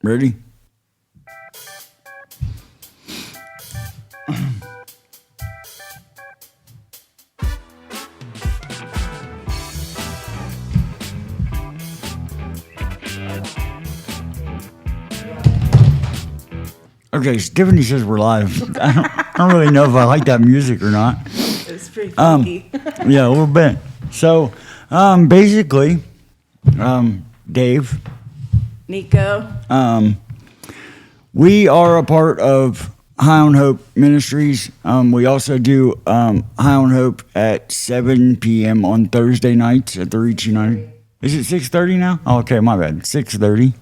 Ready? Okay, Tiffany says we're live. I don't really know if I like that music or not. It's pretty funky. Yeah, a little bit. So, basically, Dave, Nico. we are a part of High on Hope Ministries. We also do High on Hope at 7 p.m. on Thursday nights at the Reach United. Is it 6:30 now? Oh, okay, my bad. 6:30.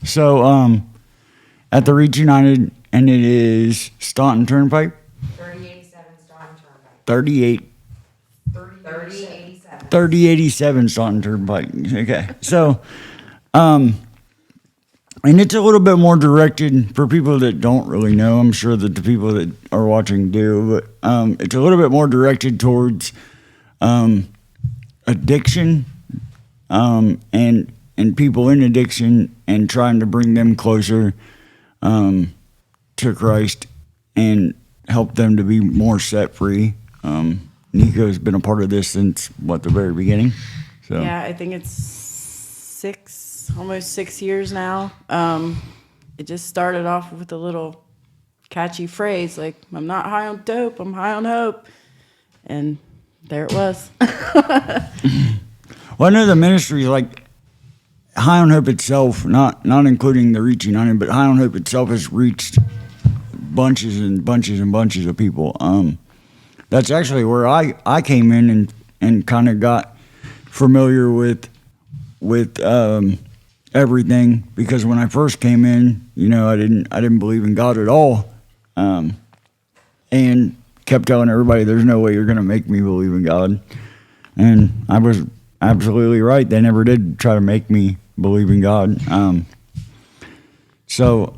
So, at the Reach United, and it is Staunton Turnpike. 3087 Staunton Turnpike. 3087. 3087 Staunton Turnpike. Okay. So, and it's a little bit more directed for people that don't really know. I'm sure that the people that are watching do, but it's a little bit more directed towards addiction and people in addiction and trying to bring them closer to Christ and help them to be more set free. Nico's been a part of this since the very beginning. So Yeah, I think it's almost 6 years now. It just started off with a little catchy phrase like, I'm not high on dope, I'm high on hope. And there it was. Well, I know the ministry, like High on Hope itself, not including the Reach United, but High on Hope itself has reached bunches and bunches and bunches of people. That's actually where I came in and kind of got familiar with everything, because when I first came in, I didn't believe in God at all, and kept telling everybody, "There's no way you're going to make me believe in God," and I was absolutely right. They never did try to make me believe in God. So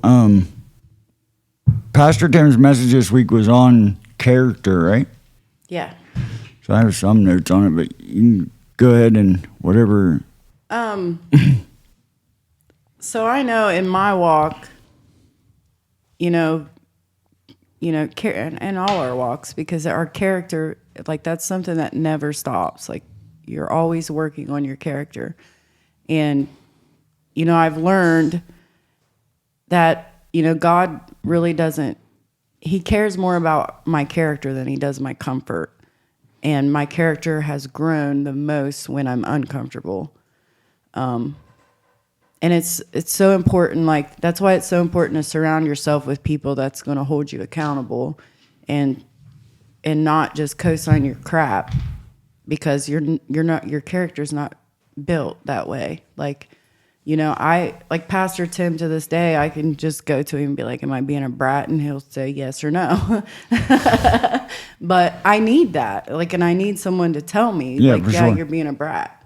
Pastor Tim's message this week was on character, right? Yeah. So I have some notes on it, but you can go ahead and whatever. So I know in my walk, and all our walks, because our character, like, that's something that never stops. Like, you're always working on your character. And, I've learned that, God really doesn't, he cares more about my character than he does my comfort. And my character has grown the most when I'm uncomfortable. And it's so important, like, that's why it's so important to surround yourself with people that's going to hold you accountable and not just co-sign your crap, because your character's not built that way. Like, I, like Pastor Tim, to this day, I can just go to him and be like, am I being a brat? And he'll say yes or no. But I need that. Like, and I need someone to tell me, sure. You're being a brat.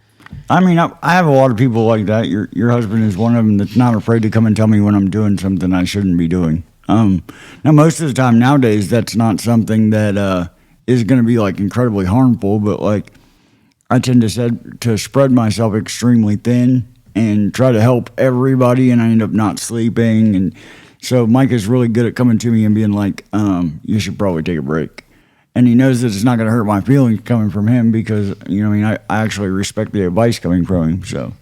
I mean, I have a lot of people like that. Your husband is one of them that's not afraid to come and tell me when I'm doing something I shouldn't be doing. Now, most of the time nowadays, that's not something that is going to be like incredibly harmful, but like I tend to spread myself extremely thin and try to help everybody, and I end up not sleeping. And so Mike is really good at coming to me and being like, you should probably take a break. And he knows that it's not going to hurt my feelings coming from him, because, I actually respect the advice coming from him. So,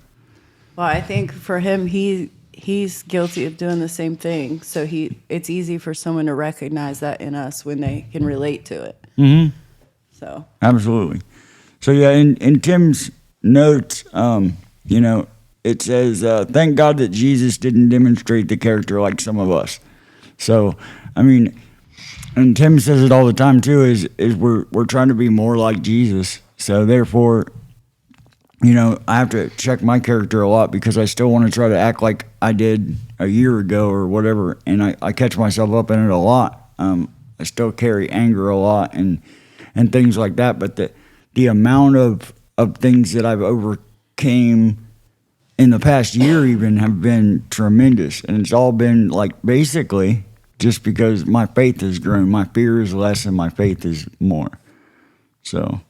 well, I think for him, he's guilty of doing the same thing. So it's easy for someone to recognize that in us when they can relate to it. Mm-hmm. So absolutely. So yeah, in Tim's notes, it says, "Thank God that Jesus didn't demonstrate the character like some of us." So, I mean. And Tim says it all the time too, is we're trying to be more like Jesus. So therefore, I have to check my character a lot, because I still want to try to act like I did a year ago or whatever. And I catch myself up in it a lot. I still carry anger a lot and things like that. But the amount of things that I've overcame in the past year even have been tremendous. And it's all been like basically just because my faith has grown. My fear is less and my faith is more. So.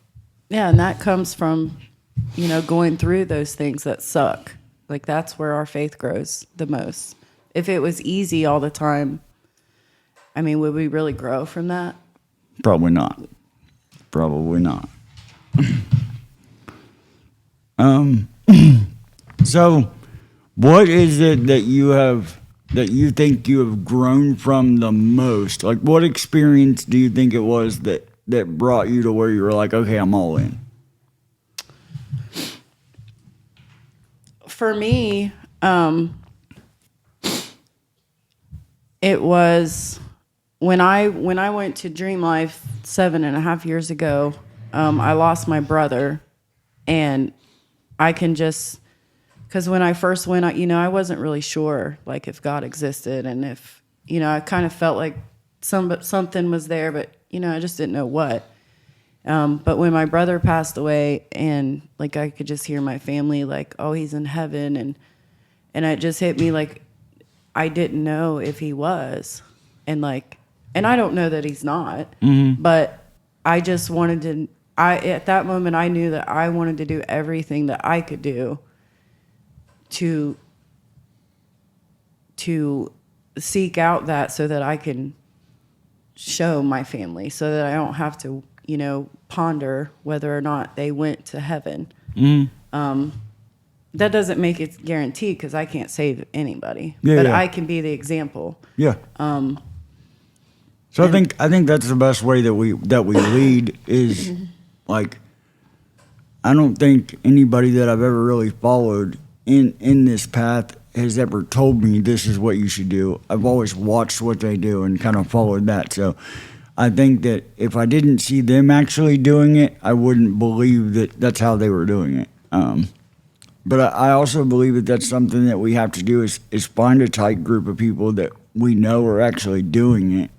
Yeah, and that comes from, going through those things that suck. Like, that's where our faith grows the most, if it was easy all the time, I mean, would we really grow from that? Probably not. Probably not. So what is it that you think you have grown from the most? Like, what experience do you think it was that brought you to where you were like, okay, I'm all in? For me, it was when I went to Dream Life 7.5 years ago. I lost my brother, and I can just, because when I first went, I wasn't really sure like if God existed, and if I kind of felt like something was there, but I just didn't know what. But when my brother passed away, and like I could just hear my family like, oh, he's in heaven, and it just hit me like I didn't know if he was, and I don't know that he's not, but I just wanted to. At that moment I knew that I wanted to do everything that I could do to seek out that, so that I can show my family, so that I don't have to ponder whether or not they went to heaven. That doesn't make it guaranteed, because I can't save anybody, but I can be the example. Yeah. So I think that's the best way that we lead is like, I don't think anybody that I've ever really followed in this path has ever told me this is what you should do. I've always watched what they do and kind of followed that. So I think that if I didn't see them actually doing it, I wouldn't believe that that's how they were doing it. But I also believe that that's something that we have to do is find a tight group of people that we know are actually doing it,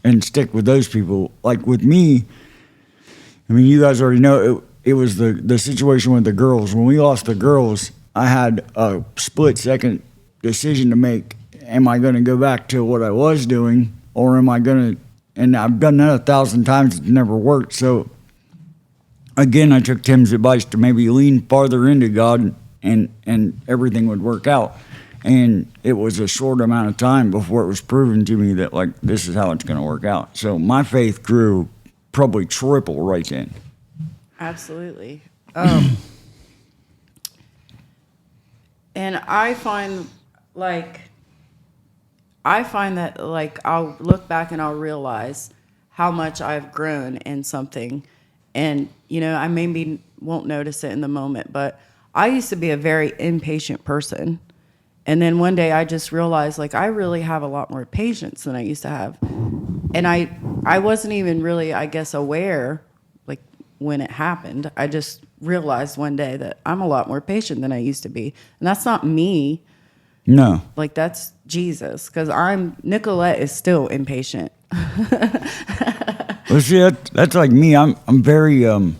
and stick with those people. Like with me, I mean, you guys already know it was the situation with the girls. When we lost the girls, I had a split-second decision to make. Am I going to go back to what I was doing, or am I going to, and I've done that 1,000 times, it's never worked. So again, I took Tim's advice to maybe lean farther into God, and everything would work out. And it was a short amount of time before it was proven to me that, like, this is how it's going to work out. So my faith grew probably triple right then. Absolutely. And I find that like I'll look back and I'll realize how much I've grown in something. And, I maybe won't notice it in the moment, but I used to be a very impatient person. And then one day I just realized, like, I really have a lot more patience than I used to have. And I wasn't even really, I guess, aware, like, when it happened. I just realized one day that I'm a lot more patient than I used to be. And that's not me. No. Like, that's Jesus. Because Nicolette is still impatient. Well, see, that's like me. I'm very, I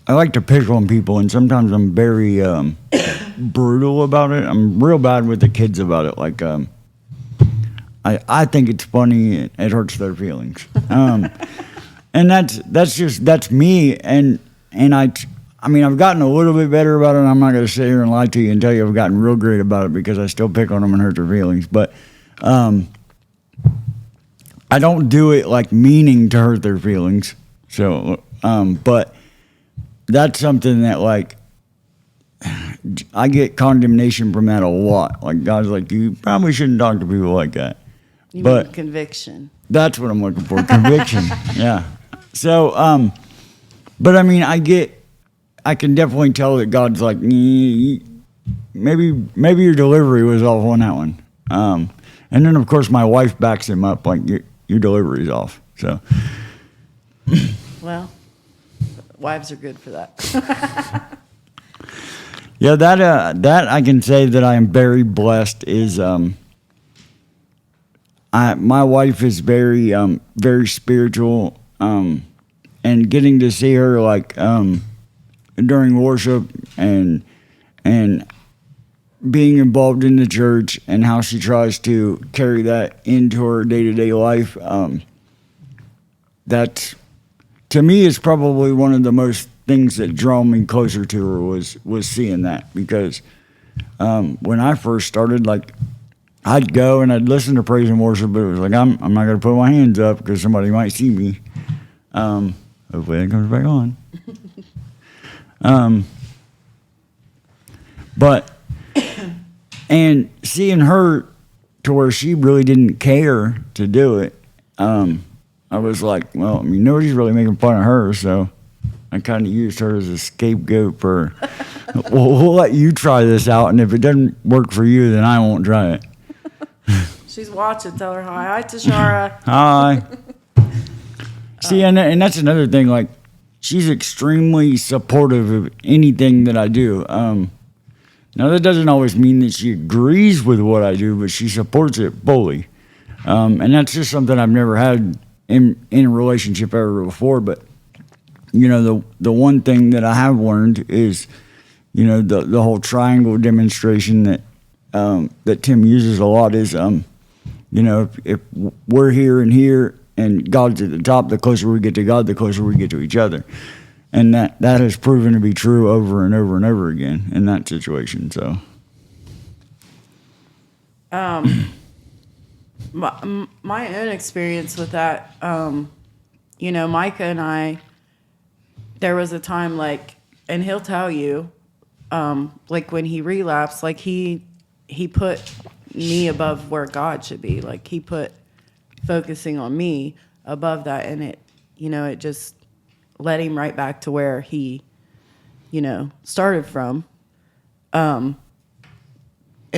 like to pick on people, and sometimes I'm very brutal about it. I'm real bad with the kids about it. Like, I think it's funny. It hurts their feelings. And that's me. And I mean, I've gotten a little bit better about it. I'm not going to sit here and lie to you and tell you I've gotten real great about it, because I still pick on them and hurt their feelings. But I don't do it like meaning to hurt their feelings. So, but that's something that, like, I get condemnation from that a lot. Like, God's like, you probably shouldn't talk to people like that. You mean conviction. That's what I'm looking for. Conviction. Yeah. So, but I mean, I can definitely tell that God's like, maybe your delivery was off on that one. And then of course my wife backs him up, like, your delivery's off. So. Well, wives are good for that. Yeah, that I can say that I am very blessed. Is my wife is very very spiritual, and getting to see her like during worship and being involved in the church, and how she tries to carry that into her day-to-day life. That to me is probably one of the most things that draw me closer to her was seeing that, because when I first started, like, I'd go and I'd listen to praise and worship, but it was like, I'm not going to put my hands up because somebody might see me. Hopefully that comes back on. But, and seeing her to where she really didn't care to do it, I was like, well, I mean, nobody's really making fun of her, so I kind of used her as a scapegoat for, well, we'll let you try this out, and if it doesn't work for you, then I won't try it. She's watching. Tell her hi. Hi, Tashara. Hi. See, and that's another thing. Like, she's extremely supportive of anything that I do. Now, that doesn't always mean that she agrees with what I do, but she supports it fully. And that's just something I've never had in a relationship ever before. But, you know, the one thing that I have learned is, you know, the whole triangle demonstration that that Tim uses a lot is, you know, if we're here and God's at the top, the closer we get to God, the closer we get to each other. And that has proven to be true over and over and over again in that situation. So, my own experience with that, you know, Micah and I, there was a time like, and he'll tell you, like when he relapsed, like he put me above where God should be. Like he put focusing on me above that, and it, you know, it just led him right back to where he, you know, started from. And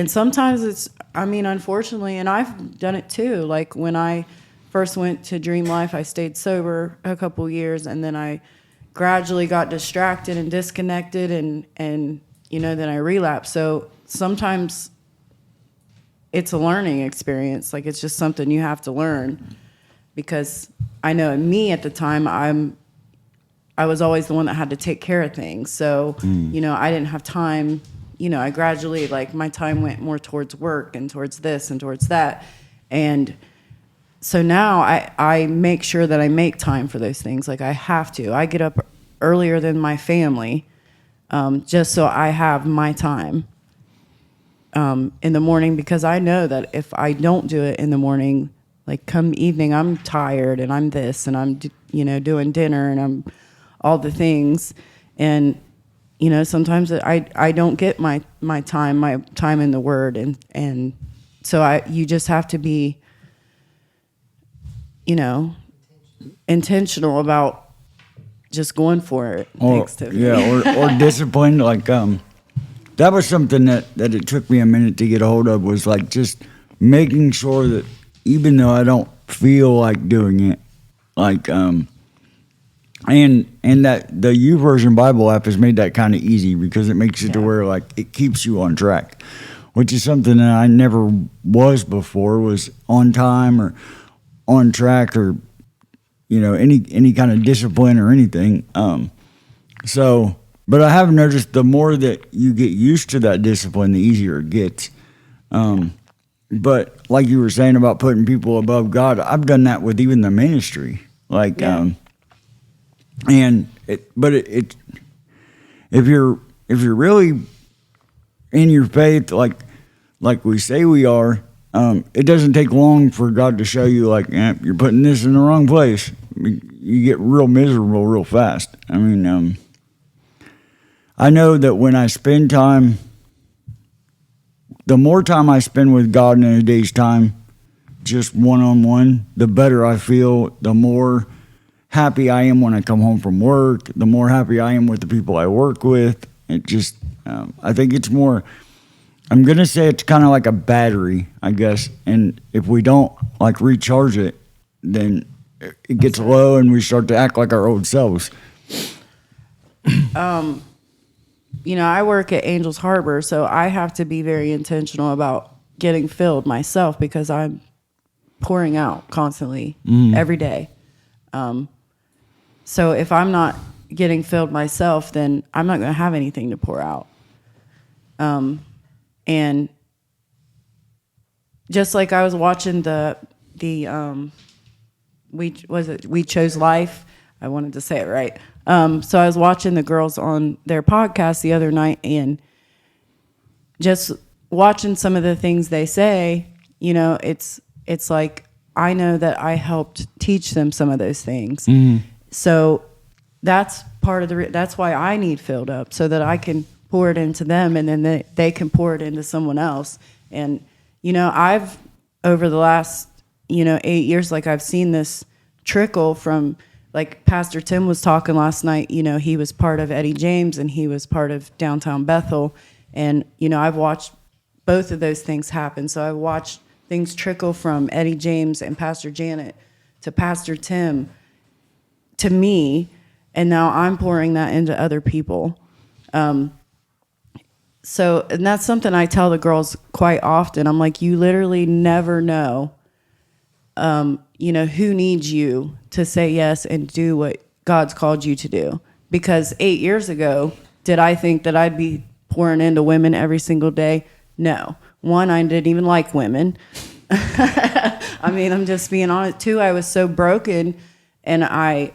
sometimes it's, I mean, unfortunately, and I've done it too. Like when I first went to Dream Life, I stayed sober a couple years, and then I gradually got distracted and disconnected, and you know, then I relapsed. So sometimes it's a learning experience. Like it's just something you have to learn, because I know in me at the time, I was always the one that had to take care of things. So, you know, I didn't have time. You know, I gradually, like, my time went more towards work and towards this and towards that. And so now I make sure that I make time for those things. Like, I have to. I get up earlier than my family just so I have my time in the morning, because I know that if I don't do it in the morning, like, come evening, I'm tired and I'm this and I'm, you know, doing dinner and I'm all the things. And, you know, sometimes I don't get my time in the Word. And so you just have to be, you know, intentional about just going for it. Thanks, Tiffany. Yeah, or disciplined. Like, that was something that it took me a minute to get a hold of, was like just making sure that even though I don't feel like doing it, like, and that the YouVersion Bible app has made that kind of easy, because it makes it to where, like, it keeps you on track, which is something that I never was before, was on time or on track, or, you know, any kind of discipline or anything. So, but I have noticed the more that you get used to that discipline, the easier it gets. But like you were saying about putting people above God, I've done that with even the ministry. Like, and if you're really in your faith, like we say we are, it doesn't take long for God to show you, like, you're putting this in the wrong place. You get real miserable real fast. I mean, I know that when I spend time, the more time I spend with God in a day's time, just one-on-one, the better I feel, the more happy I am when I come home from work, the more happy I am with the people I work with. It just, I think it's more, I'm going to say it's kind of like a battery, I guess. And if we don't, like, recharge it, then it gets low and we start to act like our old selves. You know, I work at Angels Harbor, so I have to be very intentional about getting filled myself, because I'm pouring out constantly every day. So if I'm not getting filled myself, then I'm not going to have anything to pour out. And just like I was watching We Chose Life. I wanted to say it right. So I was watching the girls on their podcast the other night, and just watching some of the things they say, it's like I know that I helped teach them some of those things. So that's part of that's why I need filled up, so that I can pour it into them, and then they can pour it into someone else. And I've over the last 8 years, like I've seen this trickle from, like Pastor Tim was talking last night. He was part of Eddie James and he was part of Downtown Bethel, and I've watched both of those things happen. So I've watched things trickle from Eddie James and Pastor Janet to Pastor Tim to me, and now I'm pouring that into other people. So, and that's something I tell the girls quite often. I'm like, you literally never know, who needs you to say yes and do what God's called you to do. Because 8 years ago, did I think that I'd be pouring into women every single day? No. One, I didn't even like women. I mean, I'm just being honest. Two, I was so broken, and I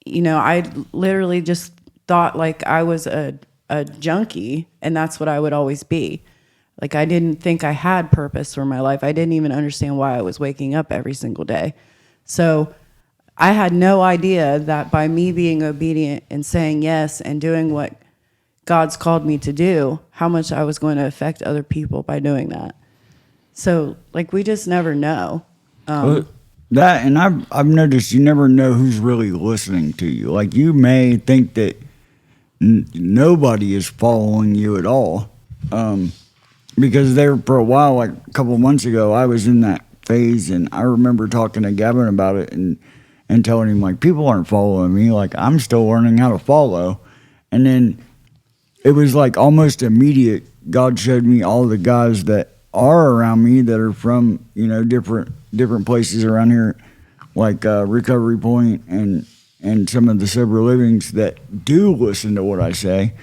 literally just thought like I was a junkie, and that's what I would always be. Like, I didn't think I had purpose for my life. I didn't even understand why I was waking up every single day. So I had no idea that by me being obedient and saying yes and doing what God's called me to do, how much I was going to affect other people by doing that. So, like, we just never know. That, and I've noticed you never know who's really listening to you. Like, you may think that nobody is following you at all, because there for a while, like a couple of months ago, I was in that phase, and I remember talking to Gavin about it and telling him, like, people aren't following me. Like, I'm still learning how to follow. And then it was like almost immediate. God showed me all the guys that are around me that are from different places around here, like Recovery Point and some of the sober livings that do listen to what I say.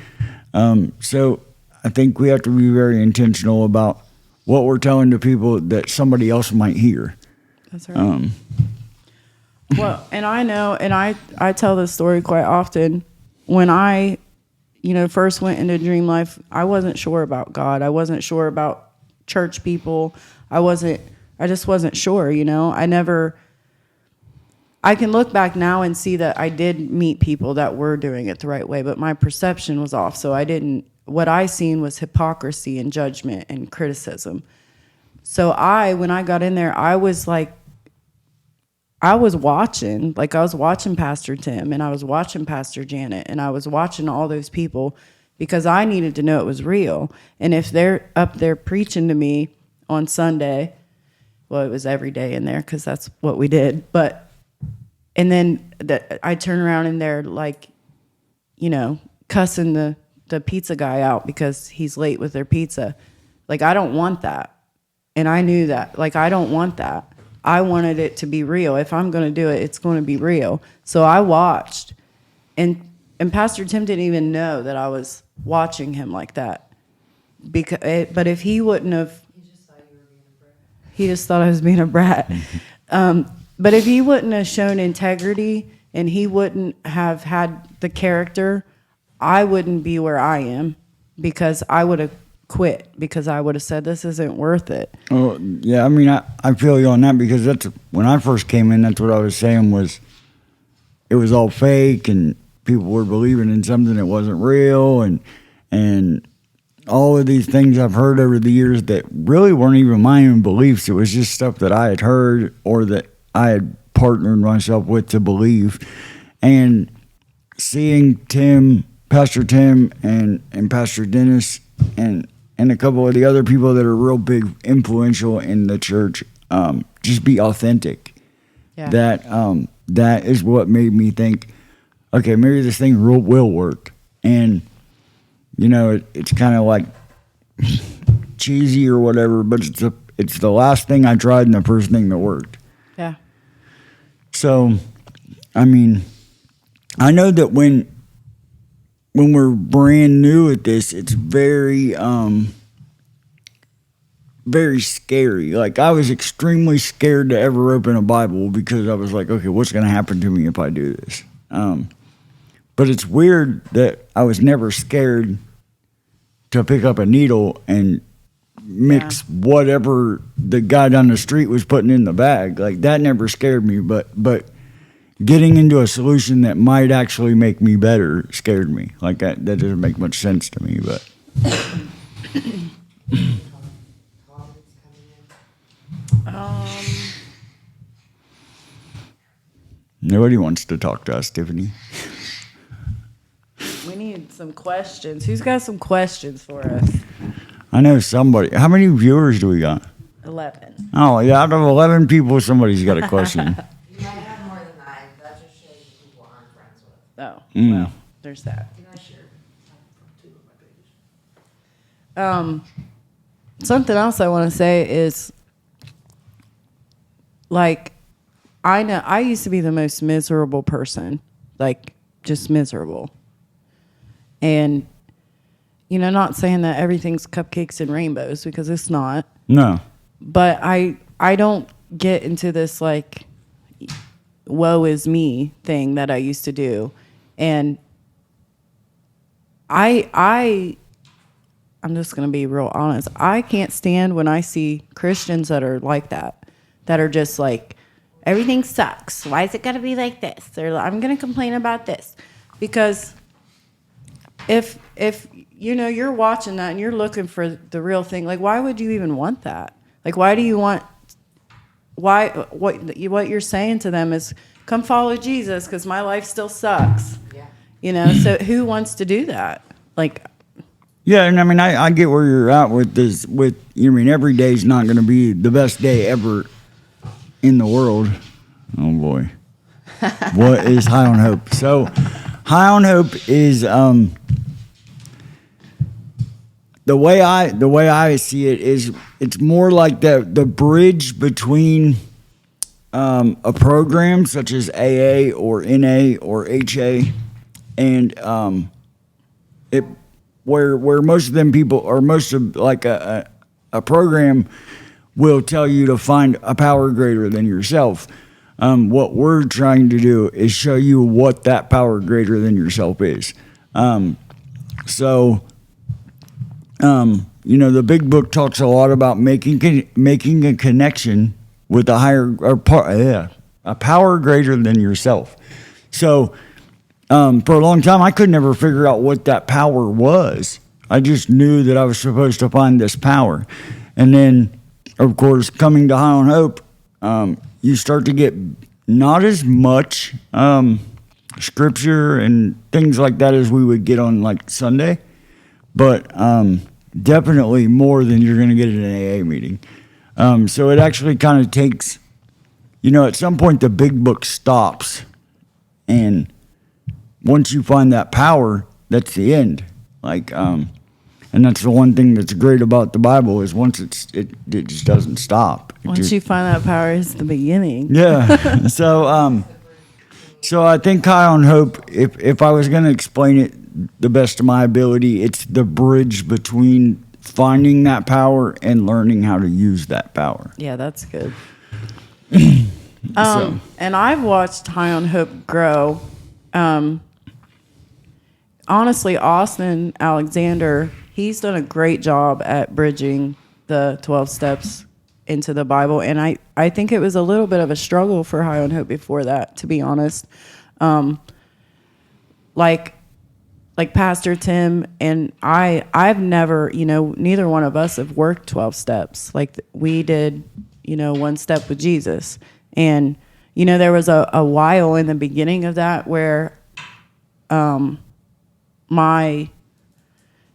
So I think we have to be very intentional about what we're telling to people that somebody else might hear. That's right. Well, and I know, and I tell this story quite often. When I, first went into Dream Life, I wasn't sure about God. I wasn't sure about church people. I just wasn't sure, I can look back now and see that I did meet people that were doing it the right way, but my perception was off. So what I seen was hypocrisy and judgment and criticism. So when I got in there, I was watching Pastor Tim, and I was watching Pastor Janet, and I was watching all those people because I needed to know it was real. And if they're up there preaching to me on Sunday, well, it was every day in there because that's what we did. And then I turn around and they're like, cussing the pizza guy out because he's late with their pizza. Like, I don't want that. And I knew that. Like, I don't want that. I wanted it to be real. If I'm going to do it, it's going to be real. So I watched. And Pastor Tim didn't even know that I was watching him like that. But if he wouldn't have... He just thought you were being a brat. He just thought I was being a brat. But if he wouldn't have shown integrity and he wouldn't have had the character, I wouldn't be where I am, because I would have quit, because I would have said, this isn't worth it. Oh, yeah. I mean, I feel you on that, because that's when I first came in, that's what I was saying was it was all fake and people were believing in something that wasn't real. And all of these things I've heard over the years that really weren't even my own beliefs. It was just stuff that I had heard or that I had partnered myself with to believe. And seeing Pastor Tim and Pastor Dennis and a couple of the other people that are real big influential in the church just be authentic. Yeah. That is what made me think, okay, maybe this thing will work. And it's kind of like cheesy or whatever, but it's the last thing I tried and the first thing that worked. Yeah. So, I mean, I know that when we're brand new at this, it's very, very scary. Like, I was extremely scared to ever open a Bible because I was like, okay, what's going to happen to me if I do this? But it's weird that I was never scared to pick up a needle and mix whatever the guy down the street was putting in the bag. Like, that never scared me, but getting into a solution that might actually make me better scared me. Like, that doesn't make much sense to me, but. Nobody wants to talk to us, Tiffany. We need some questions. Who's got some questions for us? I know somebody. How many viewers do we got? 11. Oh, yeah, out of 11 people, somebody's got a question. You might have more than that. That just shows you people aren't friends with. Oh, Mm. well, there's that. Can I share two of my pages? Something else I want to say is, like, I know I used to be the most miserable person, like, just miserable. And, you know, not saying that everything's cupcakes and rainbows, because it's not. No. But I don't get into this, like, woe is me thing that I used to do. And I'm just going to be real honest. I can't stand when I see Christians that are like that are just like, everything sucks. Why is it got to be like this? They're like, I'm going to complain about this. Because if you know, you're watching that and you're looking for the real thing, like, why would you even want that? Like, why do you want, what you're saying to them is, come follow Jesus because my life still sucks. Yeah. You know, so who wants to do that? Like, Yeah, and I mean, I get where you're at with this. Every day's not going to be the best day ever in the world. Oh boy, what is High on Hope? So, High on Hope is the way I see it is it's more like the bridge between a program such as AA or NA or HA and it. Where most of them people, or most of like a program will tell you to find a power greater than yourself. What we're trying to do is show you what that power greater than yourself is. The big book talks a lot about making a connection with a higher, a power greater than yourself. So, for a long time, I could never figure out what that power was. I just knew that I was supposed to find this power. And then, of course, coming to High on Hope, you start to get not as much scripture and things like that as we would get on, like, Sunday, but definitely more than you're going to get at an AA meeting. So it actually kind of takes, at some point the big book stops, and once you find that power, that's the end. Like, and that's the one thing that's great about the Bible is once it just doesn't stop. once you find that power, it's the beginning. Yeah. So I think High on Hope, if I was going to explain it the best of my ability, it's the bridge between finding that power and learning how to use that power. Yeah, that's good. So. And I've watched High on Hope grow. Honestly, Austin Alexander, he's done a great job at bridging the 12 steps into the Bible. And I think it was a little bit of a struggle for High on Hope before that, to be honest. Like Pastor Tim and I've never, neither one of us have worked 12 steps. Like we did, one step with Jesus. And, there was a while in the beginning of that where my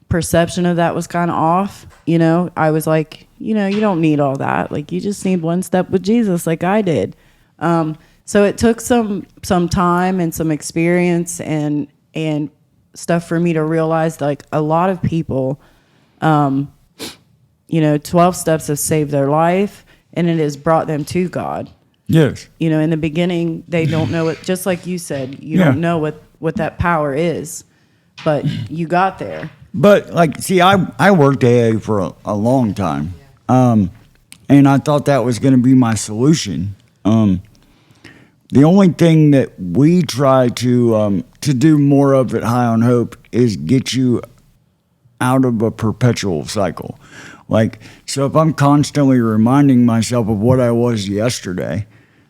perception of that was kind of off. I was like, you don't need all that. Like, you just need one step with Jesus like I did. So it took some time and some experience and stuff for me to realize, like, a lot of people, 12 steps have saved their life and it has brought them to God. Yes. In the beginning, they don't know it. Just like you said, you don't know what that power is, but you got there. But, I worked AA for a long time, and I thought that was going to be my solution. The only thing that we try to do more of at High on Hope is get you out of a perpetual cycle. Like, so if I'm constantly reminding myself of what I was yesterday,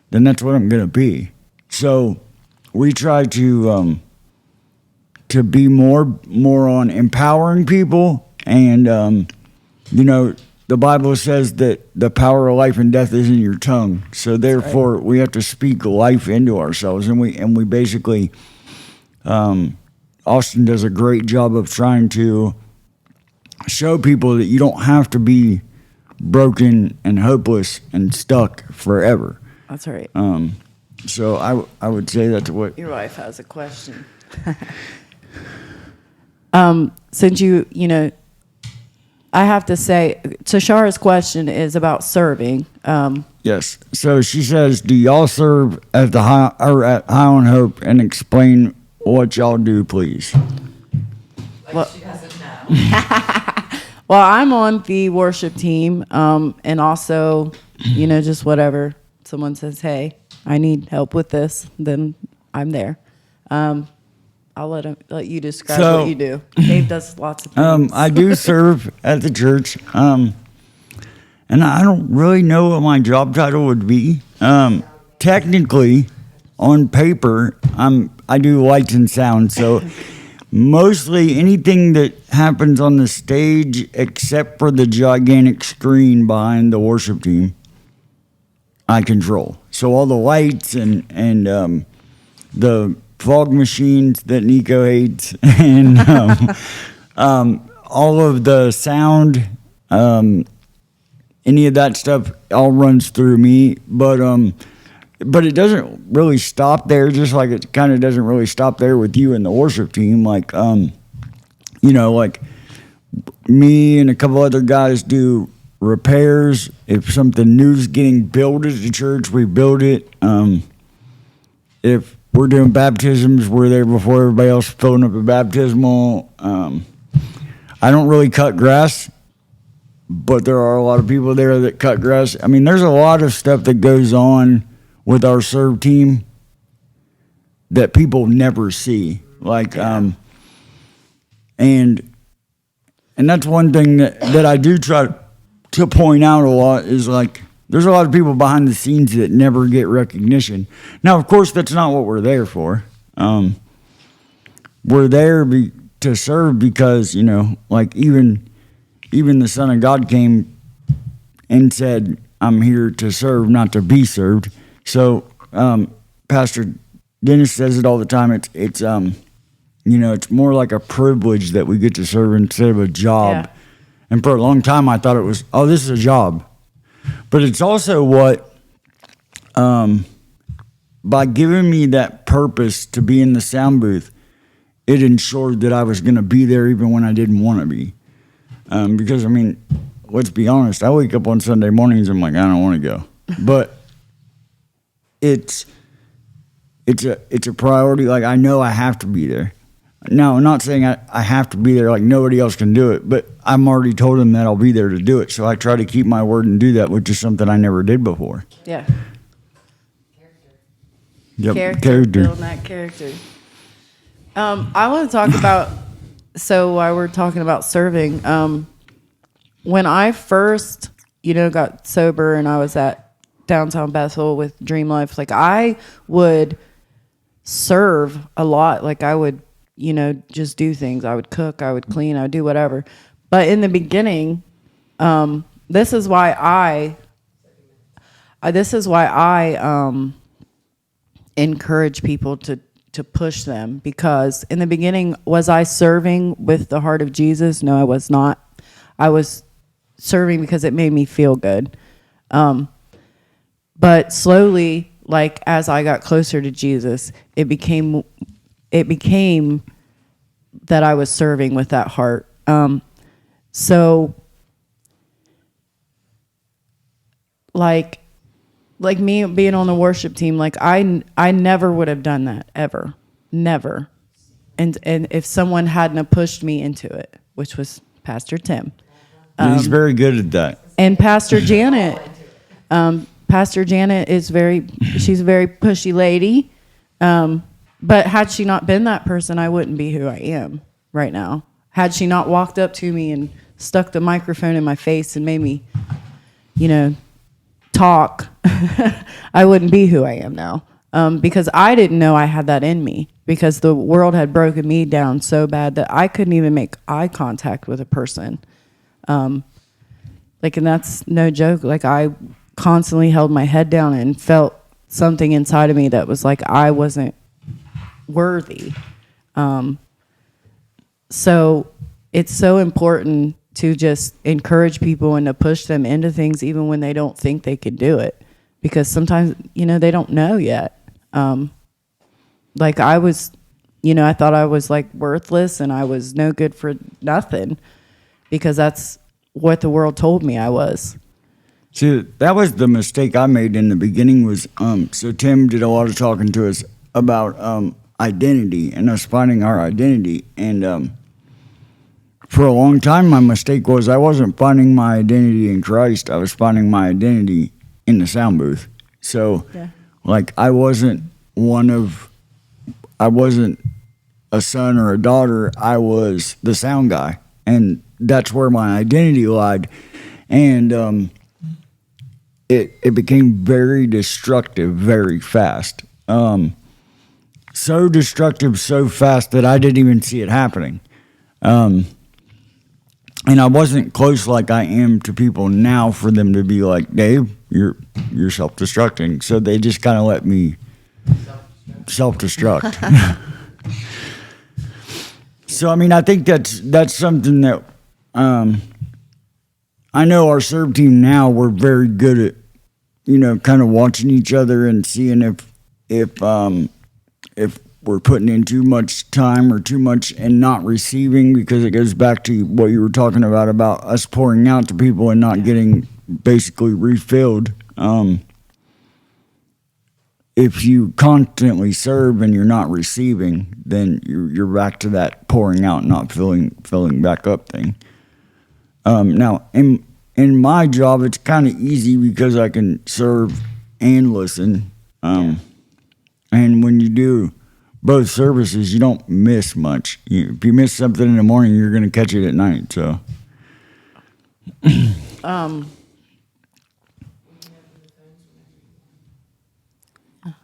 then that's what I'm going to be. So we try to be more on empowering people. And, the Bible says that the power of life and death is in your tongue. So therefore, we have to speak life into ourselves. And we basically, Austin does a great job of trying to show people that you don't have to be broken and hopeless and stuck forever. That's right. So I would say that's what Your wife has a question. Since I have to say, Tashara's question is about serving. yes. So she says, "Do y'all serve at the High on Hope, and explain what y'all do, please?" Like she doesn't know. Well, I'm on the worship team, and also, just whatever someone says, hey, I need help with this, then I'm there. I'll let you describe what you do. Dave does lots of things. I do serve at the church, and I don't really know what my job title would be. Technically, on paper, I do lights and sound, so mostly anything that happens on the stage, except for the gigantic screen behind the worship team, I control. So all the lights and the fog machines that Nico hates, and all of the sound, any of that stuff, all runs through me. But it doesn't really stop there. Just like it kind of doesn't really stop there with you and the worship team. Like, like me and a couple other guys do repairs. If something new's getting built at the church, we build it. If we're doing baptisms, we're there before everybody else filling up a baptismal. I don't really cut grass, but there are a lot of people there that cut grass. I mean, there's a lot of stuff that goes on with our serve team that people never see. Like, and that's one thing that I do try to point out a lot is, like, there's a lot of people behind the scenes that never get recognition. Now, of course, that's not what we're there for. We're there to serve because, like even the Son of God came and said, "I'm here to serve, not to be served." So, Pastor Dennis says it all the time. It's more like a privilege that we get to serve instead of a job. Yeah. And for a long time, I thought it was, this is a job. But it's also what, by giving me that purpose to be in the sound booth, it ensured that I was going to be there even when I didn't want to be. Because, I mean, let's be honest, I wake up on Sunday mornings, I'm like, I don't want to go. But it's a priority. Like, I know I have to be there. Now, I'm not saying I have to be there like nobody else can do it, but I'm already told them that I'll be there to do it. So I try to keep my word and do that, which is something I never did before. Yeah. Yep, Building that character. I want to talk about, so while we're talking about serving, when I first, got sober and I was at downtown Bethel with Dream Life, like, I would serve a lot. Like, I would, just do things. I would cook, I would clean, I would do whatever. But in the beginning, this is why I encourage people to push them, because in the beginning, was I serving with the heart of Jesus? No, I was not. I was serving because it made me feel good. But slowly, like, as I got closer to Jesus, it became that I was serving with that heart. So like me being on the worship team, like, I never would have done that, ever. Never. And if someone hadn't have pushed me into it, which was Pastor Tim. He's very good at that. And Pastor Janet. Pastor Janet she's a very pushy lady. But had she not been that person, I wouldn't be who I am right now. Had she not walked up to me and stuck the microphone in my face and made me, talk, I wouldn't be who I am now. Because I didn't know I had that in me, because the world had broken me down so bad that I couldn't even make eye contact with a person. And that's no joke. Like, I constantly held my head down and felt something inside of me that was like I wasn't worthy. So it's so important to just encourage people and to push them into things even when they don't think they can do it, because sometimes, they don't know yet. Like I was, I thought I was like worthless and I was no good for nothing, because that's what the world told me I was. See, that was the mistake I made in the beginning was, so Tim did a lot of talking to us about identity and us finding our identity. And for a long time, my mistake was I wasn't finding my identity in Christ. I was finding my identity in the sound booth. So, like, I wasn't a son or a daughter. I was the sound guy. And that's where my identity lied. And it became very destructive very fast. So destructive so fast that I didn't even see it happening. And I wasn't close like I am to people now for them to be like, Dave, you're self-destructing. So they just kind of let me self-destruct. So, I mean, I think that's something that I know our serve team now, we're very good at, kind of watching each other and seeing if we're putting in too much time or too much and not receiving, because it goes back to what you were talking about us pouring out to people and not getting basically refilled. If you constantly serve and you're not receiving, then you're back to that pouring out, not filling back up thing. Now, in my job, it's kind of easy because I can serve and listen. And when you do both services, you don't miss much. If you miss something in the morning, you're going to catch it at night. So,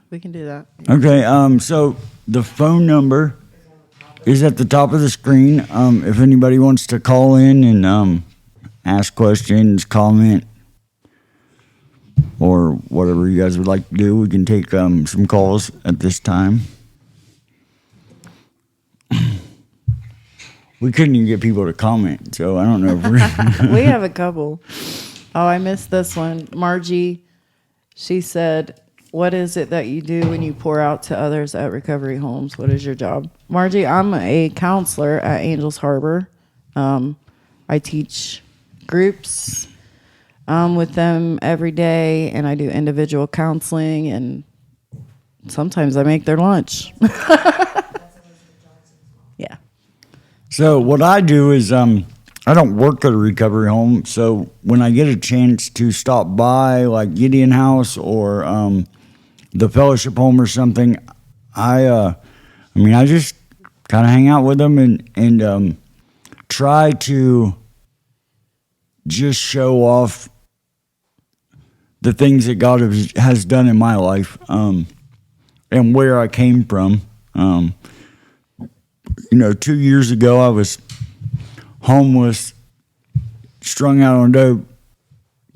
we can do that. Okay. So the phone number is at the top of the screen. If anybody wants to call in and ask questions, comment, or whatever you guys would like to do, we can take some calls at this time. We couldn't even get people to comment, so I don't know if we're... We have a couple. Oh, I missed this one. Margie, she said, what is it that you do when you pour out to others at recovery homes? What is your job? Margie, I'm a counselor at Angels Harbor. I teach groups with them every day, and I do individual counseling, and sometimes I make their lunch. Yeah. So what I do is I don't work at a recovery home, so when I get a chance to stop by, like Gideon House or the Fellowship Home or something, I just kind of hang out with them and try to just show off the things that God has done in my life and where I came from. 2 years ago, I was homeless, strung out on dope,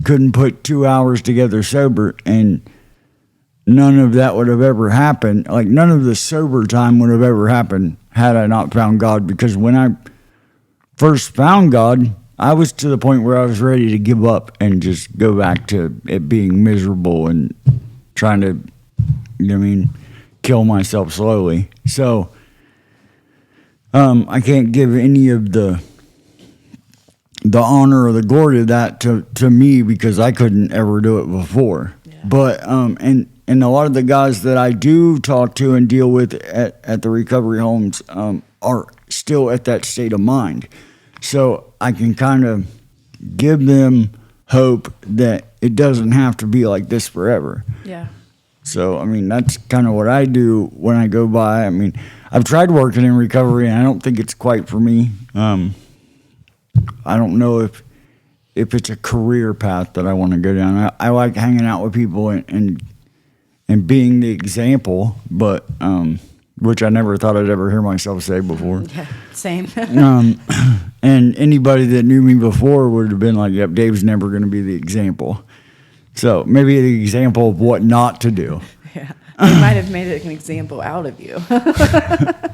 couldn't put 2 hours together sober, and none of that would have ever happened. Like, none of the sober time would have ever happened had I not found God, because when I first found God, I was to the point where I was ready to give up and just go back to it being miserable and trying to, kill myself slowly. So, I can't give any of the honor or the glory to that to me, because I couldn't ever do it before. Yeah. But and a lot of the guys that I do talk to and deal with at the recovery homes are still at that state of mind. So I can kind of give them hope that it doesn't have to be like this forever. Yeah. So, that's kind of what I do when I go by. I've tried working in recovery, and I don't think it's quite for me. I don't know if it's a career path that I want to go down. I like hanging out with people and being the example, but which I never thought I'd ever hear myself say before. Yeah, same. And anybody that knew me before would have been like, "Yep, Dave's never going to be the example." So maybe the example of what not to do. Yeah, they might have made an example out of you.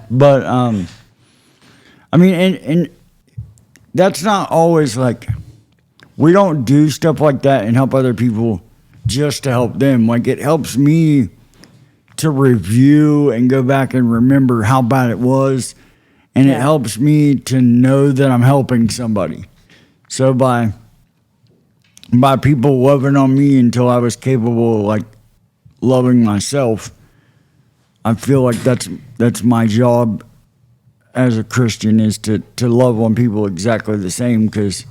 But I mean, and that's not always like, we don't do stuff like that and help other people just to help them. Like, it helps me to review and go back and remember how bad it was. And it helps me to know that I'm helping somebody. So by people loving on me until I was capable of like loving myself, I feel like that's my job as a Christian, is to love on people exactly the same, because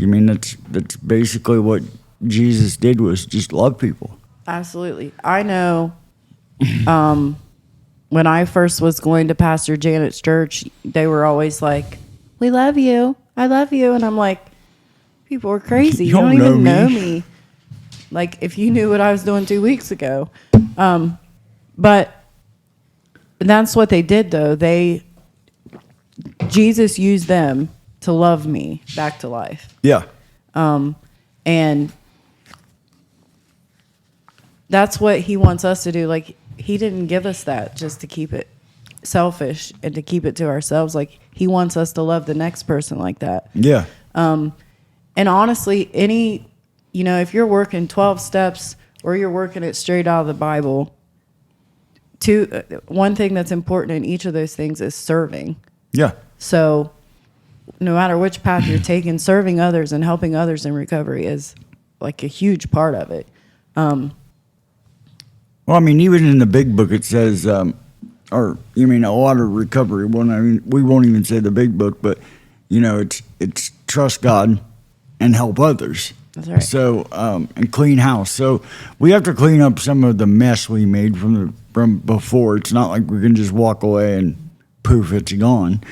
I mean that's basically what Jesus did, was just love people. Absolutely. I know when I first was going to Pastor Janet's church, they were always like, "We love you. I love you." And I'm like, people are crazy. You don't even know me. Like, if you knew what I was doing 2 weeks ago. But that's what they did, though. Jesus used them to love me back to life. Yeah. And that's what he wants us to do. Like, he didn't give us that just to keep it selfish and to keep it to ourselves. Like, he wants us to love the next person like that. Yeah. And honestly, if you're working 12 steps or you're working it straight out of the Bible, one thing that's important in each of those things is serving. Yeah. So no matter which path you're taking, serving others and helping others in recovery is like a huge part of it. Well, I mean, even in the big book, it says, or you mean a lot of recovery. Well, I mean, we won't even say the big book, but it's trust God and help others. That's right. So, and clean house. So we have to clean up some of the mess we made from before. It's not like we can just walk away and poof, it's gone.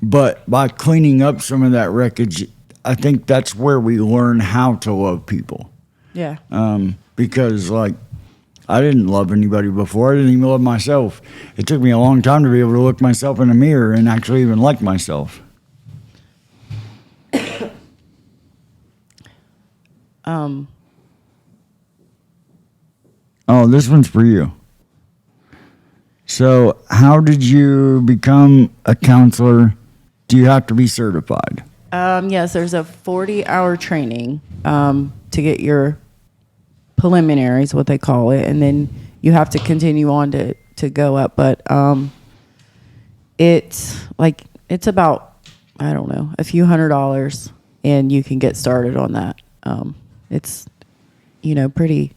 But by cleaning up some of that wreckage, I think that's where we learn how to love people. Yeah. Because like, I didn't love anybody before. I didn't even love myself. It took me a long time to be able to look myself in the mirror and actually even like myself. Oh, this one's for you. So, how did you become a counselor? Do you have to be certified? Yes, there's a 40-hour training to get your preliminaries, what they call it, and then you have to continue on to go up. But it's about, I don't know, a few $100s, and you can get started on that. It's pretty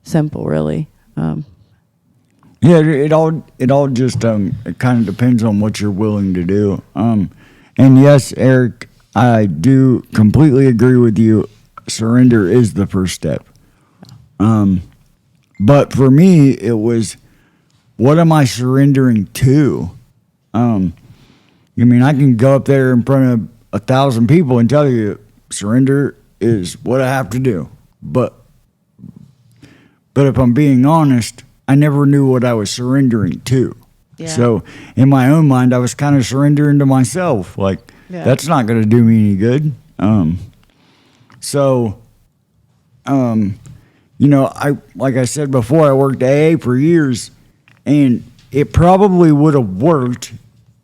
simple, really. Yeah, it all just it kind of depends on what you're willing to do. And yes, Eric, I do completely agree with you. Surrender is the first step. But for me, it was, what am I surrendering to? I mean, I can go up there in front of 1,000 people and tell you surrender is what I have to do. But if I'm being honest, I never knew what I was surrendering to. Yeah. So in my own mind, I was kind of surrendering to myself. Like, that's not going to do me any good. Like I said before, I worked AA for years, and it probably would have worked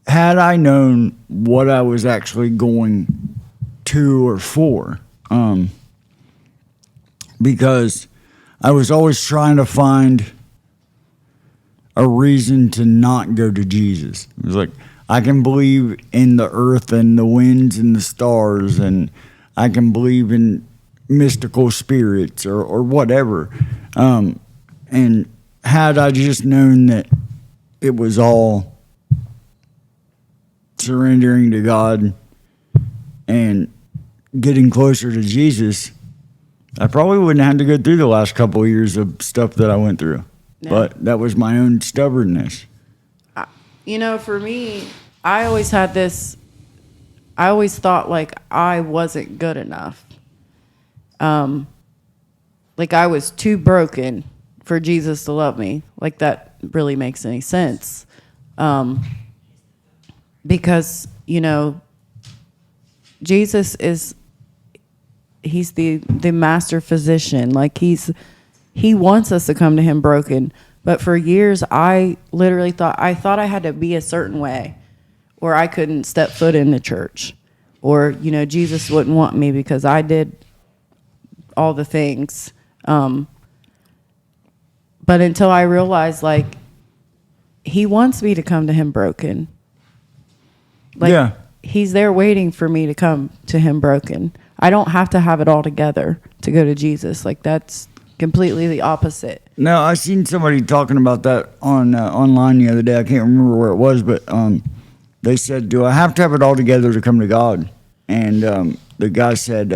had I known what I was actually going to or for. Because I was always trying to find a reason to not go to Jesus. It was like, I can believe in the earth and the winds and the stars, and I can believe in mystical spirits or whatever. And had I just known that it was all surrendering to God and getting closer to Jesus, I probably wouldn't have had to go through the last couple of years of stuff that I went through. Yeah. But that was my own stubbornness. For me, I always had this I always thought like I wasn't good enough. Like I was too broken for Jesus to love me. Like that really makes any sense. Because, you know, Jesus he's the master physician. Like he wants us to come to him broken. But for years, I literally thought I had to be a certain way, or I couldn't step foot in the church, or, you know, Jesus wouldn't want me because I did all the things. But until I realized, like, he wants me to come to him broken. Like, Yeah. he's there waiting for me to come to him broken. I don't have to have it all together to go to Jesus. Like, that's completely the opposite. No, I seen somebody talking about that on online the other day. I can't remember where it was, but they said, "Do I have to have it all together to come to God?" And the guy said,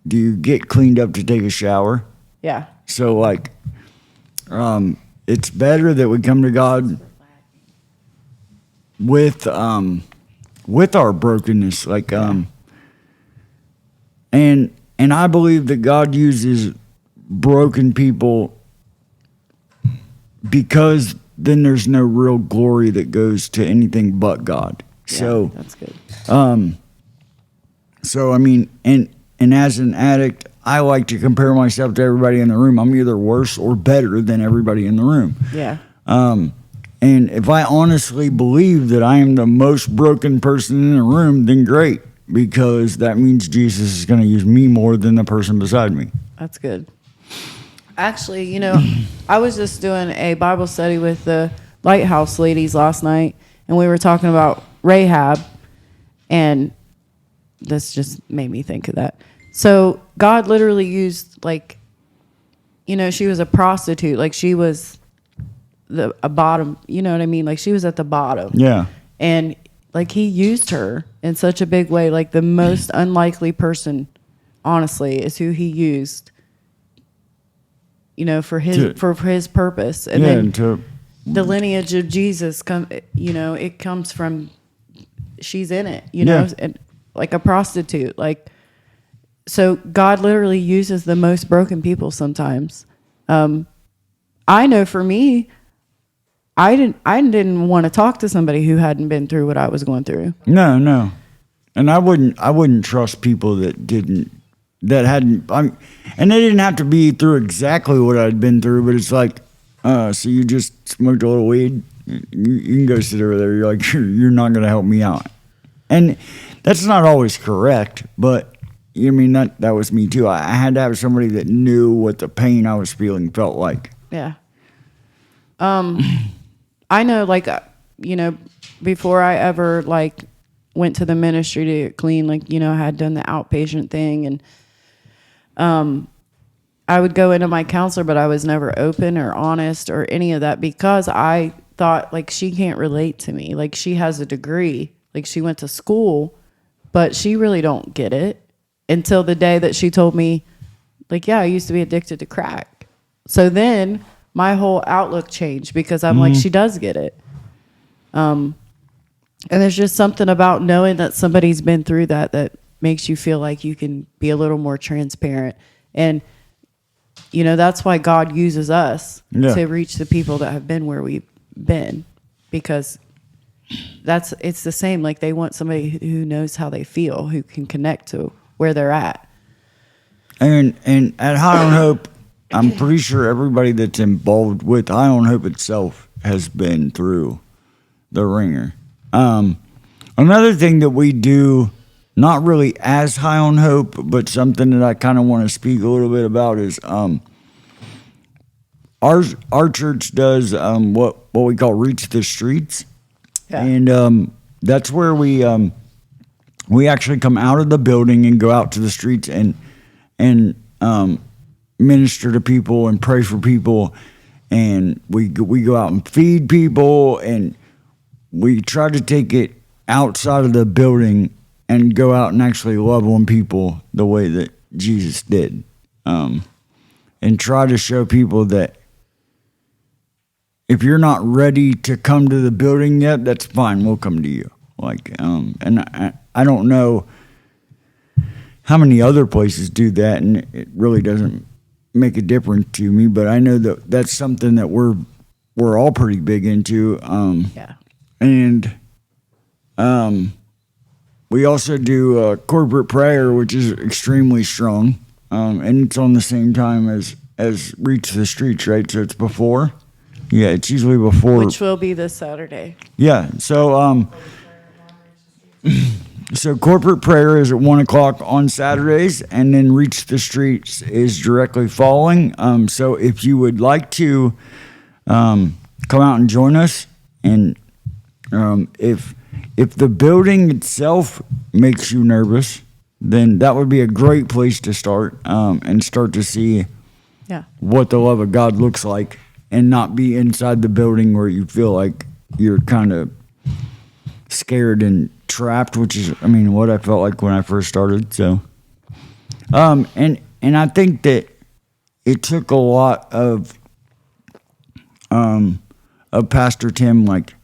"Do you get cleaned up to take a shower?" Yeah. So like, it's better that we come to God with our brokenness, like and I believe that God uses broken people because then there's no real glory that goes to anything but God. Yeah, So that's good. so I mean, and as an addict, I like to compare myself to everybody in the room. I'm either worse or better than everybody in the room. Yeah. And if I honestly believe that I am the most broken person in the room, then great, because that means Jesus is going to use me more than the person beside me. That's good. Actually, you know, I was just doing a Bible study with the Lighthouse ladies last night, and we were talking about Rahab, and this just made me think of that. So God literally used, like, you know, she was a prostitute. Like, she was a bottom, you know what I mean? Like, she was at the bottom. Yeah. And, like, he used her in such a big way. Like, the most unlikely person, honestly, is who he used, you know, for his purpose. And then the lineage of Jesus, you know, it comes from, she's in it, you know, and like a prostitute. Like, so God literally uses the most broken people sometimes. I know for me, I didn't want to talk to somebody who hadn't been through what I was going through. No. And I wouldn't trust people that hadn't, and they didn't have to be through exactly what I'd been through, but it's like, so you just smoked a little weed, you can go sit over there. You're like, you're not going to help me out. And that's not always correct, but I mean, that was me too. I had to have somebody that knew what the pain I was feeling felt like. Yeah. I know, like, you know, before I ever, like, went to the ministry to get clean, like, you know, I had done the outpatient thing, and I would go into my counselor, but I was never open or honest or any of that, because I thought, like, she can't relate to me. Like, she has a degree, like, she went to school, but she really don't get it, until the day that she told me, like, yeah, I used to be addicted to crack. So then my whole outlook changed, because I'm like, she does get it. And there's just something about knowing that somebody's been through that makes you feel like you can be a little more transparent. And, you know, that's why God uses us to reach the people that have been where we've been, because it's the same. Like, they want somebody who knows how they feel, who can connect to where they're at. And at High on Hope, I'm pretty sure everybody that's involved with High on Hope itself has been through the ringer. Another thing that we do, not really as High on Hope, but something that I kind of want to speak a little bit about is our church does what we call Reach the Streets. Yeah. And that's where we actually come out of the building and go out to the streets and minister to people and pray for people, and we go out and feed people, and we try to take it outside of the building and go out and actually love on people the way that Jesus did, and try to show people that if you're not ready to come to the building yet, that's fine. We'll come to you. Like, and I don't know how many other places do that, and it really doesn't make a difference to me. But I know that that's something that we're all pretty big into. Yeah. And we also do corporate prayer, which is extremely strong, and it's on the same time as Reach the Streets, right? So it's before. Yeah, it's usually before. Which will be this Saturday. Yeah. So so corporate prayer is at 1:00 on Saturdays, and then Reach the Streets is directly following. So if you would like to come out and join us, and if the building itself makes you nervous, then that would be a great place to start, and start to see what the love of God looks like, and not be inside the building where you feel like you're kind of scared and trapped, which is, I mean, what I felt like when I first started. So, and I think that it took a lot of Pastor Tim, like,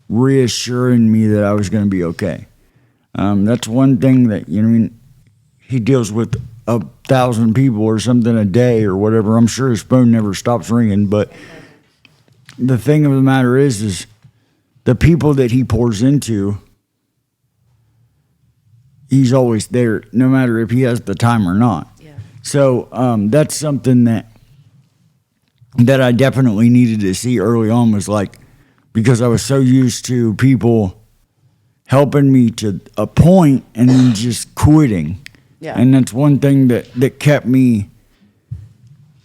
reassuring me that I was going to be okay. That's one thing that, you know, I mean, he deals with 1,000 people or something a day or whatever. I'm sure his phone never stops ringing, but the thing of the matter is the people that he pours into, he's always there, no matter if he has the time or not. Yeah. So that's something that I definitely needed to see early on, was like, because I was so used to people helping me to a point and then just quitting. Yeah. And that's one thing that kept me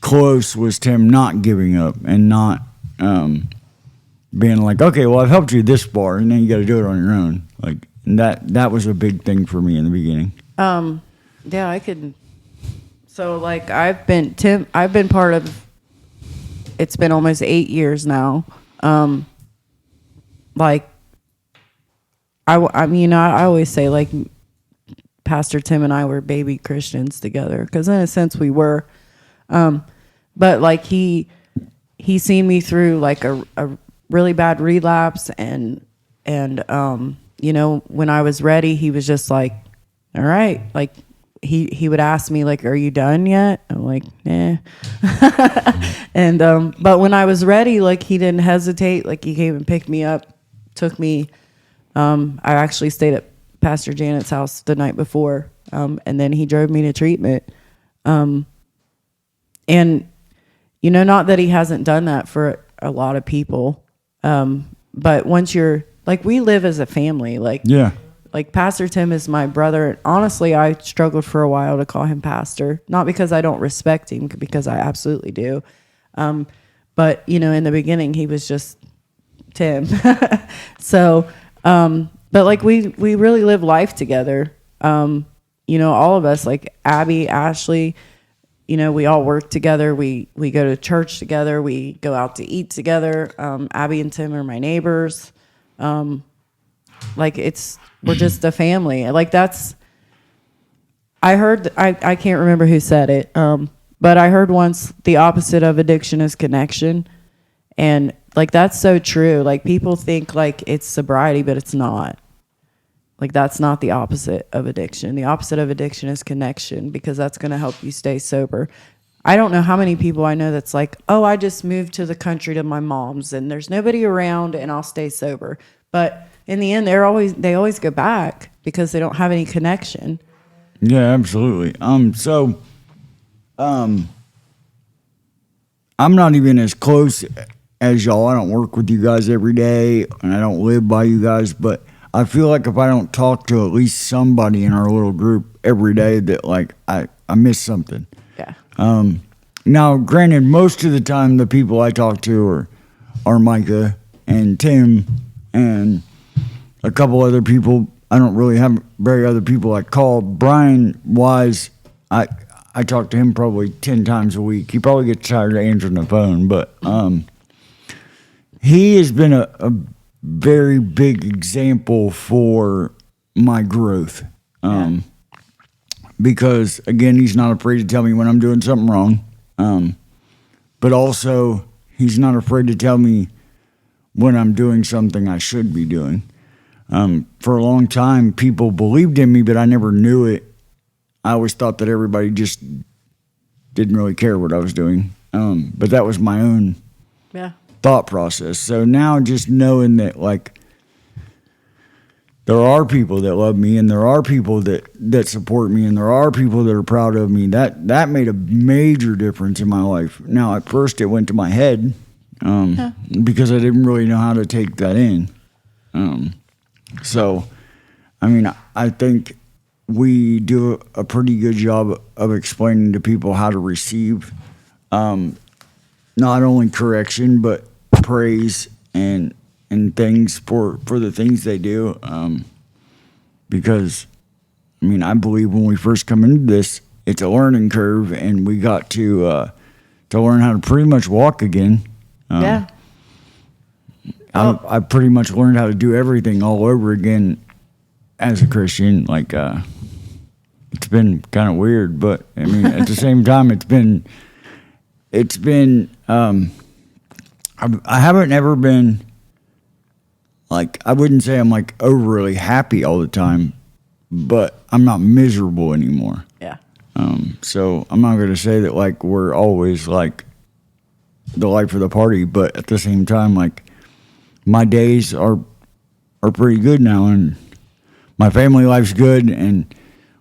close, was Tim not giving up and not being like, okay, well, I've helped you this far, and then you got to do it on your own. Like, and that was a big thing for me in the beginning. Yeah, I could. So like I've been part of. It's been almost 8 years now. Like I mean, I always say, like, Pastor Tim and I were baby Christians together, because in a sense we were. But like he seen me through like a really bad relapse, and you know, when I was ready, he was just like, all right. Like he would ask me, like, are you done yet? I'm like, nah. And but when I was ready, like, he didn't hesitate. Like, he came and picked me up, took me. I actually stayed at Pastor Janet's house the night before, and then he drove me to treatment. And you know, not that he hasn't done that for a lot of people, but once you're like, we live as a family, like, Yeah. like Pastor Tim is my brother. Honestly, I struggled for a while to call him pastor, not because I don't respect him, because I absolutely do. But you know, in the beginning, he was just Tim. So, but like we really live life together. You know, all of us, like Abby, Ashley, you know, we all work together. We go to church together. We go out to eat together. Abby and Tim are my neighbors. Like we're just a family. Like that's, I heard, I can't remember who said it. But I heard once, the opposite of addiction is connection. And like, that's so true. Like, people think like it's sobriety, but it's not. Like, that's not the opposite of addiction. The opposite of addiction is connection, because that's going to help you stay sober. I don't know how many people I know that's like, oh, I just moved to the country to my mom's and there's nobody around and I'll stay sober. But in the end, they always go back because they don't have any connection. Yeah, absolutely. I'm not even as close as y'all. I don't work with you guys every day, and I don't live by you guys, but I feel like if I don't talk to at least somebody in our little group every day, that like I miss something. Yeah. Now, granted, most of the time the people I talk to are Micah and Tim and a couple other people. I don't really have very other people I call. Brian Wise, I talk to him probably 10 times a week. He probably gets tired of answering the phone, but he has been a very big example for my growth. Because, again, he's not afraid to tell me when I'm doing something wrong. But also, he's not afraid to tell me when I'm doing something I should be doing. For a long time, people believed in me, but I never knew it. I always thought that everybody just didn't really care what I was doing. But that was my own thought process. So now just knowing that, like, there are people that love me, and there are people that support me, and there are people that are proud of me, that made a major difference in my life. Now, at first, it went to my head because I didn't really know how to take that in. So, I mean, I think we do a pretty good job of explaining to people how to receive not only correction, but praise and things for the things they do. Because, I mean, I believe when we first come into this, it's a learning curve, and we got to learn how to pretty much walk again. I pretty much learned how to do everything all over again as a Christian. Like, it's been kind of weird, but I mean, at the same time, it's been. I haven't ever been, like, I wouldn't say I'm like overly happy all the time, but I'm not miserable anymore. Yeah. So I'm not going to say that like we're always like the life of the party, but at the same time, like, my days are pretty good now, and my family life's good, and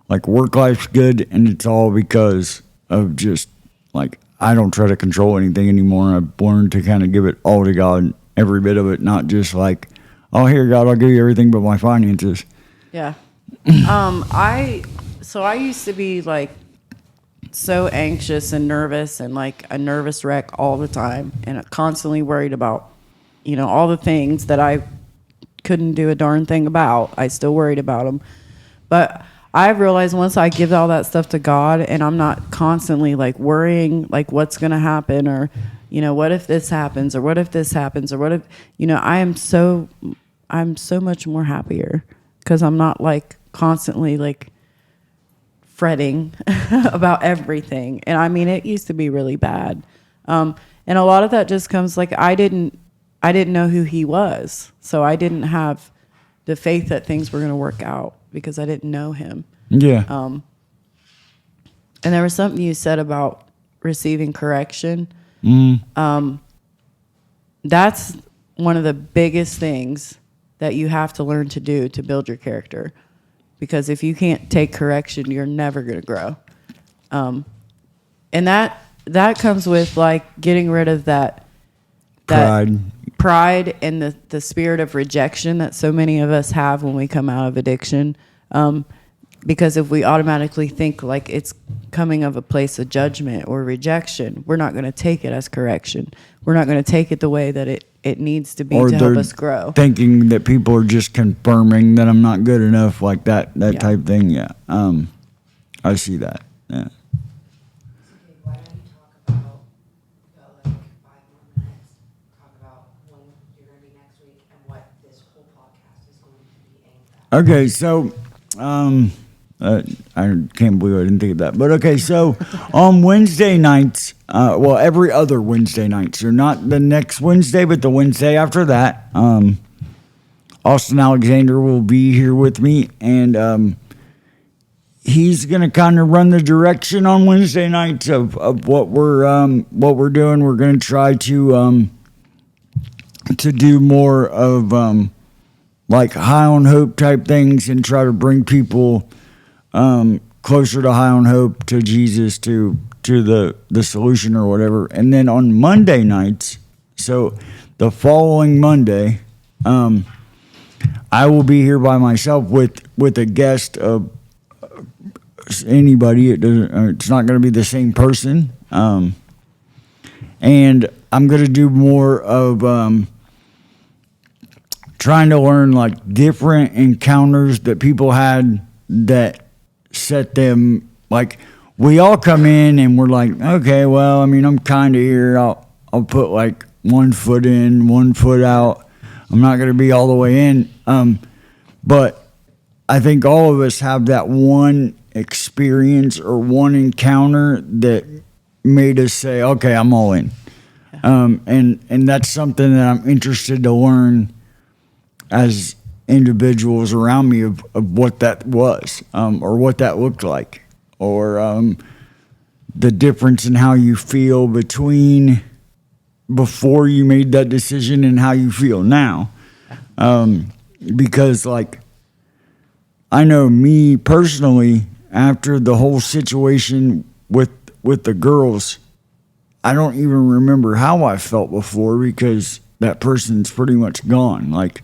like work life's good, and it's all because of just like I don't try to control anything anymore. I've learned to kind of give it all to God, every bit of it, not just like, oh, here, God, I'll give you everything but my finances. Yeah. I used to be like so anxious and nervous and like a nervous wreck all the time, and constantly worried about, all the things that I couldn't do a darn thing about. I still worried about them. But I've realized once I give all that stuff to God, and I'm not constantly like worrying like what's going to happen, or, what if this happens, or what if this happens, or what if, I'm so much more happier because I'm not like constantly like fretting about everything. And I mean, it used to be really bad. And a lot of that just comes like, I didn't know who he was. So I didn't have the faith that things were going to work out because I didn't know him. Yeah. And there was something you said about receiving correction. That's one of the biggest things that you have to learn to do to build your character. Because if you can't take correction, you're never going to grow. And that comes with like getting rid of that pride and the spirit of rejection that so many of us have when we come out of addiction. Because if we automatically think like it's coming of a place of judgment or rejection, we're not going to take it as correction. We're not going to take it the way that it needs to be to help us grow. Thinking that people are just confirming that I'm not good enough, like that type thing. Yeah. I see that. Yeah. Okay, why don't you talk about, like 5 more minutes, talk about when you're going to be next week and what this whole podcast is going to be aimed at. Okay, so I can't believe I didn't think of that. But okay, so on Wednesday nights, every other Wednesday night, so not the next Wednesday, but the Wednesday after that, Austin Alexander will be here with me, and he's gonna kind of run the direction on Wednesday nights of what we're doing. We're gonna try to do more of like high on hope type things, and try to bring people closer to high on hope, to Jesus, to the solution or whatever. And then on Monday nights, so the following Monday, I will be here by myself with a guest of anybody. It's not going to be the same person. And I'm going to do more of trying to learn like different encounters that people had that set them, like, we all come in and we're like, okay, well, I mean, I'm kind of here. I'll put like 1 foot in, 1 foot out. I'm not going to be all the way in. But I think all of us have that one experience or one encounter that made us say, okay, I'm all in. And that's something that I'm interested to learn as individuals around me of what that was, or what that looked like, or the difference in how you feel between before you made that decision and how you feel now. Because like, I know me personally, after the whole situation with the girls, I don't even remember how I felt before, because that person's pretty much gone. Like,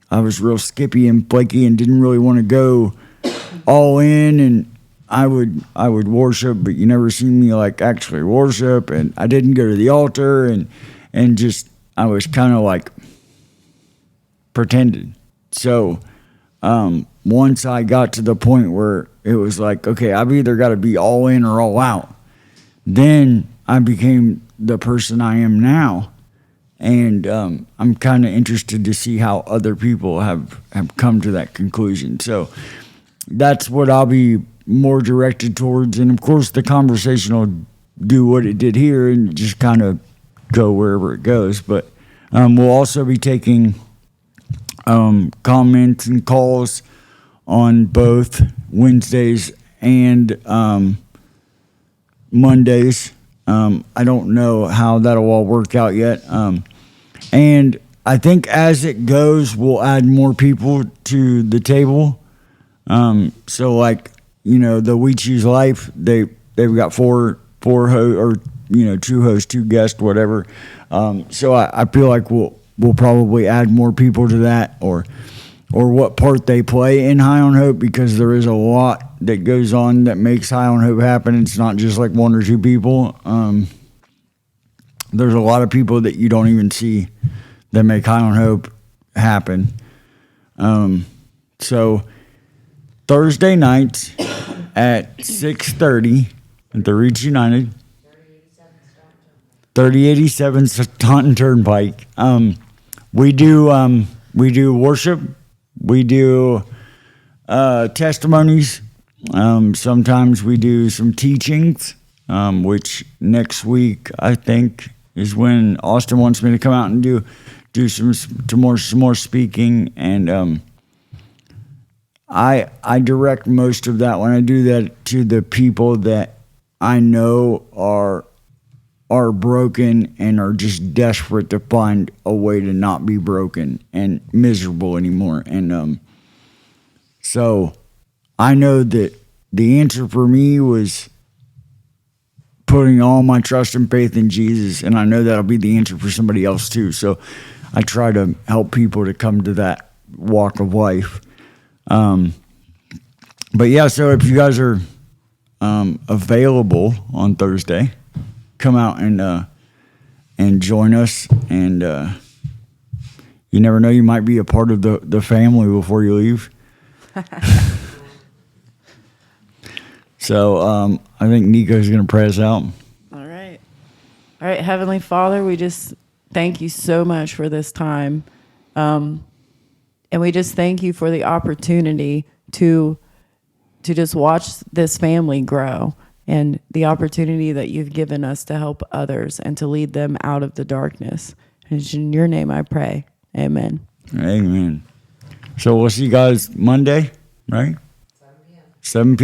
I was real skippy and flaky and didn't really want to go all in, and I would worship, but you never see me like actually worship, and I didn't go to the altar, and just, I was kind of like pretended. So once I got to the point where it was like, okay, I've either got to be all in or all out, then I became the person I am now. And I'm kind of interested to see how other people have come to that conclusion. So that's what I'll be more directed towards. And of course, the conversation will do what it did here and just kind of go wherever it goes. But we'll also be taking comments and calls on both Wednesdays and Mondays. I don't know how that'll all work out yet. And I think as it goes, we'll add more people to the table. So like, the We Choose Life, they've got four hosts, or, 2 hosts, 2 guests, whatever. So I feel like we'll probably add more people to that, or what part they play in High on Hope, because there is a lot that goes on that makes High on Hope happen. It's not just like 1 or 2 people. There's a lot of people that you don't even see that make High on Hope happen. So Thursday nights at 6:30 at the Reach United, 3087 Staunton Turnpike. We do worship. We do testimonies. Sometimes we do some teachings, which next week I think is when Austin wants me to come out and do some more speaking, and I direct most of that when I do that to the people that I know are broken and are just desperate to find a way to not be broken and miserable anymore. And so I know that the answer for me was putting all my trust and faith in Jesus, and I know that'll be the answer for somebody else too. So I try to help people to come to that walk of life. But yeah, so if you guys are available on Thursday, come out and join us. And you never know, you might be a part of the family before you leave. So I think Nico's going to pray us out. All right. Heavenly Father, we just thank you so much for this time. And we just thank you for the opportunity to just watch this family grow, and the opportunity that you've given us to help others and to lead them out of the darkness. And it's in your name I pray. Amen. Amen. So we'll see you guys Monday, right? 7 p.m. 7 p.m.